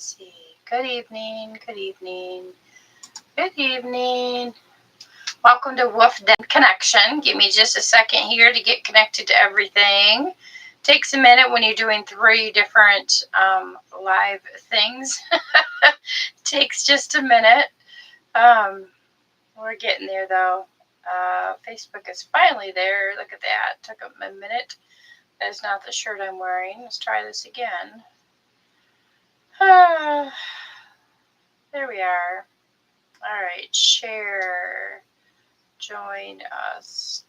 See. Good evening. Good evening. Good evening. Welcome to Wolf Den Connection. Give me just a second here to get connected to everything. Takes a minute when you're doing three different live things. Takes just a minute. We're getting there though. Facebook is finally there. Look at that. Took a minute. That is not the shirt I'm wearing. Let's try this again. There we are. All right, share. Join us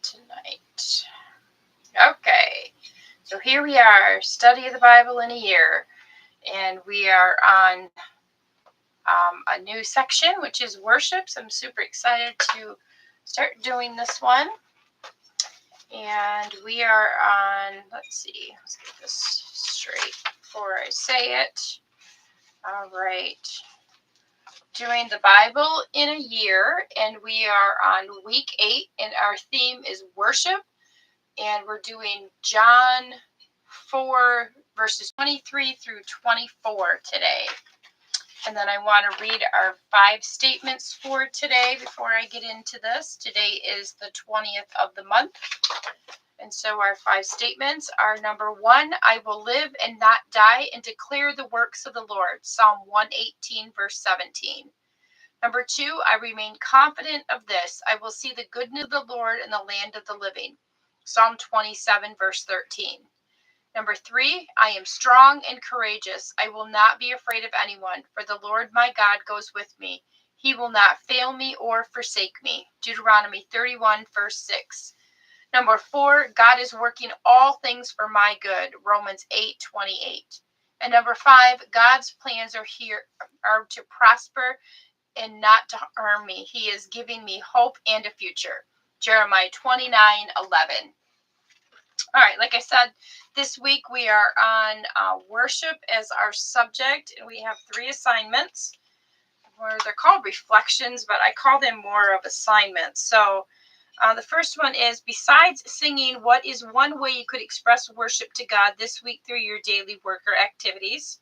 tonight. Okay, so here we are, study of the Bible in a year, and we are on a new section, which is worship. So I'm super excited to start doing this one. And we are on, let's get this straight before I say it. All right. Doing the Bible in a year, and we are on week 8, and our theme is worship, and we're doing John 4 verses 23 through 24 today. And then I want to read our 5 statements for today before I get into this. Today is the 20th of the month, and so our 5 statements are: number 1, I will live and not die and declare the works of the Lord, Psalm 118 verse 17. Number 2, I remain confident of this. I will see the goodness of the Lord in the land of the living. Psalm 27, verse 13. Number 3, I am strong and courageous. I will not be afraid of anyone, for the Lord my God goes with me. He will not fail me or forsake me. Deuteronomy 31, verse 6. Number 4, God is working all things for my good. Romans 8:28. And number 5, God's plans are to prosper and not to harm me. He is giving me hope and a future. Jeremiah 29:11. All right, like I said, this week we are on worship as our subject, and we have 3 assignments. Where they're called reflections, but I call them more of assignments. So the first one is, besides singing, what is one way you could express worship to God this week through your daily work or activities?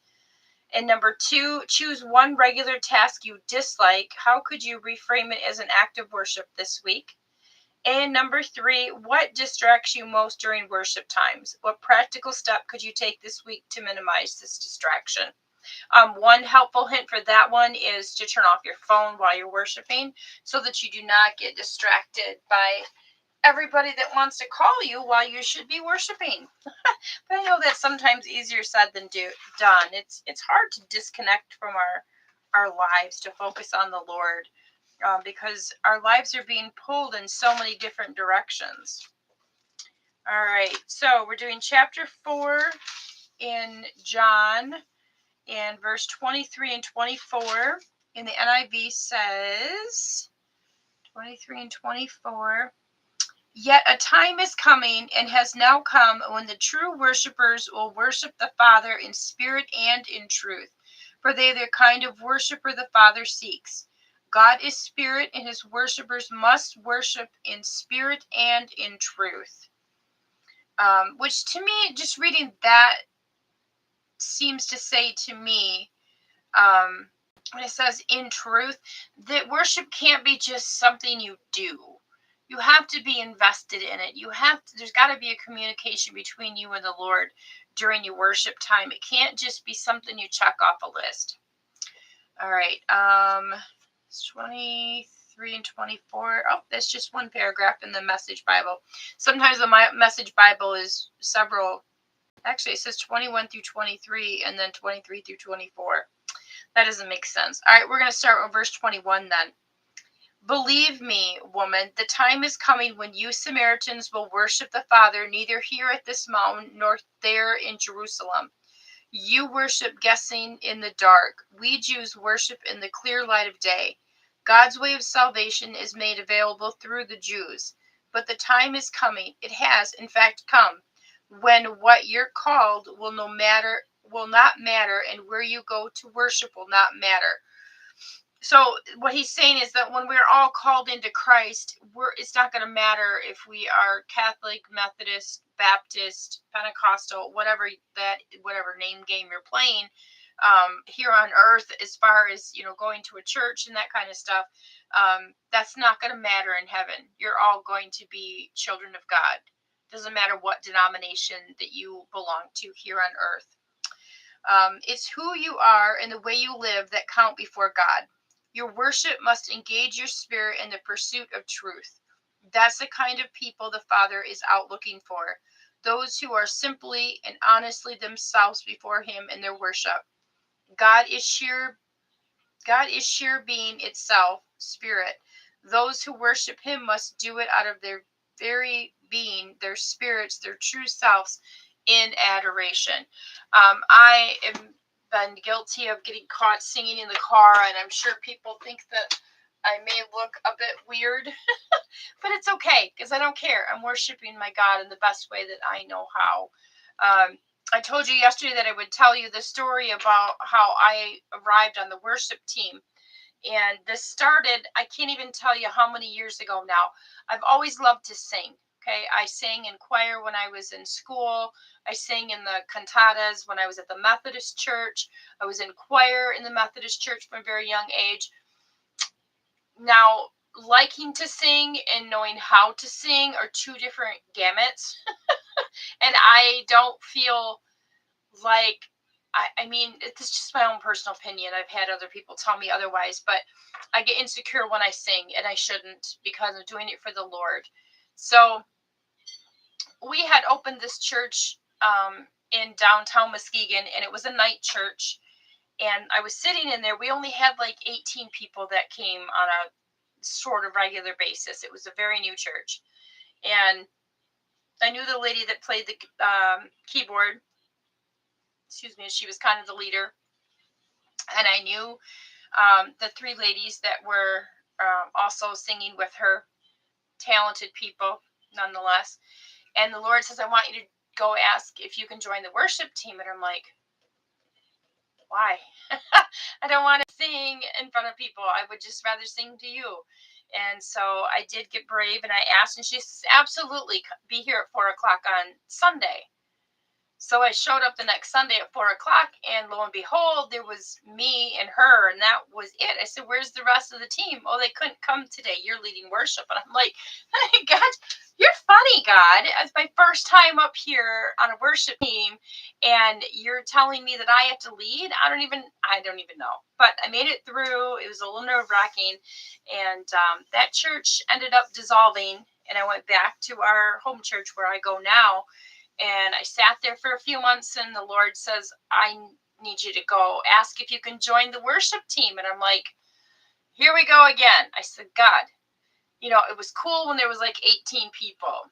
And number 2, choose one regular task you dislike. How could you reframe it as an act of worship this week? And number 3, what distracts you most during worship times? What practical step could you take this week to minimize this distraction? One helpful hint for that one is to turn off your phone while you're worshiping so that you do not get distracted by everybody that wants to call you while you should be worshiping. But I know that's sometimes easier said than done. It's hard to disconnect from our lives to focus on the Lord, because our lives are being pulled in so many different directions. All right, so we're doing chapter 4 in John, and verse 23 and 24 in the NIV says, 23 and 24, yet a time is coming and has now come when the true worshipers will worship the Father in spirit and in truth, for they are the kind of worshiper the Father seeks. God is spirit, and his worshipers must worship in spirit and in truth. Which to me, just reading that seems to say to me, when it says in truth, that worship can't be just something you do. You have to be invested in it. There's got to be a communication between you and the Lord during your worship time. It can't just be something you check off a list. All right. 23 and 24. Oh, that's just one paragraph in the Message Bible. Sometimes the Message Bible is several. Actually, it says 21 through 23 and then 23 through 24. That doesn't make sense. All right, we're going to start with verse 21 then. Believe me, woman, the time is coming when you Samaritans will worship the Father neither here at this mountain nor there in Jerusalem. You worship guessing in the dark. We Jews worship in the clear light of day. God's way of salvation is made available through the Jews. But the time is coming. It has, in fact, come, when what you're called will not matter, and where you go to worship will not matter. So what he's saying is that when we're all called into Christ, it's not going to matter if we are Catholic, Methodist, Baptist, Pentecostal, whatever name game you're playing. here on earth, as far as, going to a church and that kind of stuff. That's not going to matter in heaven. You're all going to be children of God. Doesn't matter what denomination that you belong to here on earth. It's who you are and the way you live that count before God. Your worship must engage your spirit in the pursuit of truth. That's the kind of people the Father is out looking for. Those who are simply and honestly themselves before Him in their worship. God is sheer being itself, spirit. Those who worship Him must do it out of their very being, their spirits, their true selves, in adoration. I am been guilty of getting caught singing in the car, and I'm sure people think that I may look a bit weird, but it's okay because I don't care. I'm worshiping my God in the best way that I know how. I told you yesterday that I would tell you the story about how I arrived on the worship team. And this started, I can't even tell you how many years ago now. I've always loved to sing. Okay. I sang in choir when I was in school. I sang in the cantatas when I was at the Methodist church. I was in choir in the Methodist church from a very young age. Now, liking to sing and knowing how to sing are two different gamuts. And I don't feel like, I mean, it's just my own personal opinion. I've had other people tell me otherwise, but I get insecure when I sing, and I shouldn't, because I'm doing it for the Lord. So we had opened this church in downtown Muskegon, and it was a night church. And I was sitting in there. We only had like 18 people that came on a sort of regular basis. It was a very new church. And I knew the lady that played the keyboard. Excuse me. She was kind of the leader. And I knew the three ladies that were also singing with her, talented people nonetheless. And the Lord says, I want you to go ask if you can join the worship team. And I'm like, why? I don't want to sing in front of people. I would just rather sing to you. And so I did get brave, and I asked, and she says, absolutely, be here at 4:00 on Sunday. So I showed up the next Sunday at 4:00, and lo and behold, there was me and her, and that was it. I said, where's the rest of the team? Oh, they couldn't come today. You're leading worship. And I'm like, hey, God, you're funny, God. It's my first time up here on a worship team, and you're telling me that I have to lead? I don't even know. But I made it through. It was a little nerve-wracking, and that church ended up dissolving, and I went back to our home church where I go now. And I sat there for a few months, and the Lord says, I need you to go ask if you can join the worship team. And I'm like, here we go again. I said, God, it was cool when there was like 18 people,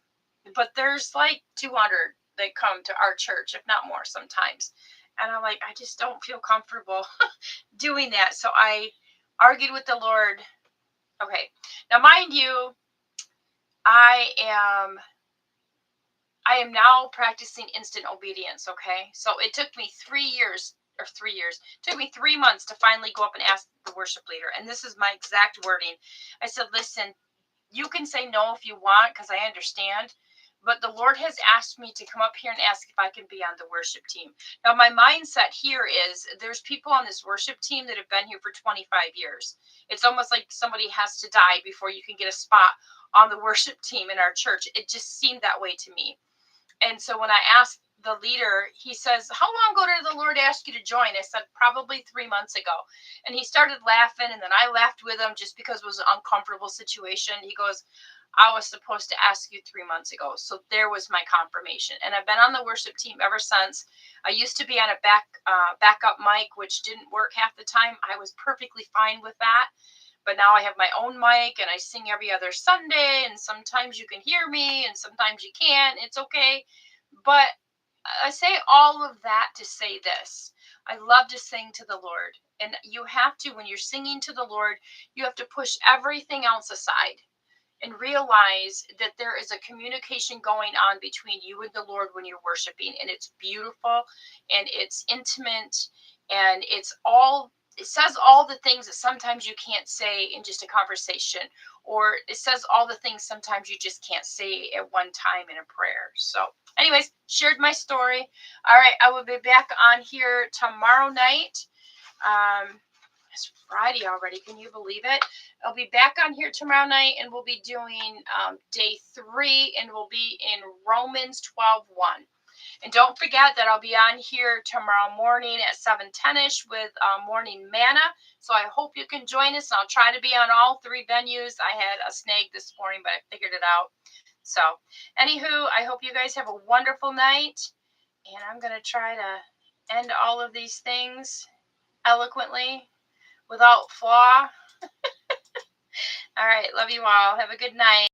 but there's like 200 that come to our church, if not more sometimes. And I'm like, I just don't feel comfortable doing that. So I argued with the Lord. Okay. Now, mind you, I am now practicing instant obedience, okay? So it took me 3 years, it took me 3 months to finally go up and ask the worship leader. And this is my exact wording. I said, listen, you can say no if you want, because I understand. But the Lord has asked me to come up here and ask if I can be on the worship team. Now, my mindset here is there's people on this worship team that have been here for 25 years. It's almost like somebody has to die before you can get a spot on the worship team in our church. It just seemed that way to me. And so when I asked the leader, he says, how long ago did the Lord ask you to join? I said, probably 3 months ago. And he started laughing, and then I laughed with him just because it was an uncomfortable situation. He goes, I was supposed to ask you 3 months ago. So there was my confirmation. And I've been on the worship team ever since. I used to be on a backup mic, which didn't work half the time. I was perfectly fine with that. But now I have my own mic, and I sing every other Sunday, and sometimes you can hear me and sometimes you can't. It's okay. But I say all of that to say this. I love to sing to the Lord. And you have to, when you're singing to the Lord, you have to push everything else aside and realize that there is a communication going on between you and the Lord when you're worshiping. And it's beautiful, and it's intimate, and it's all it says all the things that sometimes you can't say in just a conversation, or it says all the things sometimes you just can't say at one time in a prayer. So, anyways, shared my story. All right, I will be back on here tomorrow night. It's Friday already. Can you believe it? I'll be back on here tomorrow night, and we'll be doing day 3, and we'll be in Romans 12:1. And don't forget that I'll be on here tomorrow morning at 7:10ish with Morning Manna. So I hope you can join us. And I'll try to be on all 3 venues. I had a snag this morning, but I figured it out. So, anywho, I hope you guys have a wonderful night. And I'm going to try to end all of these things eloquently without flaw. All right. Love you all. Have a good night.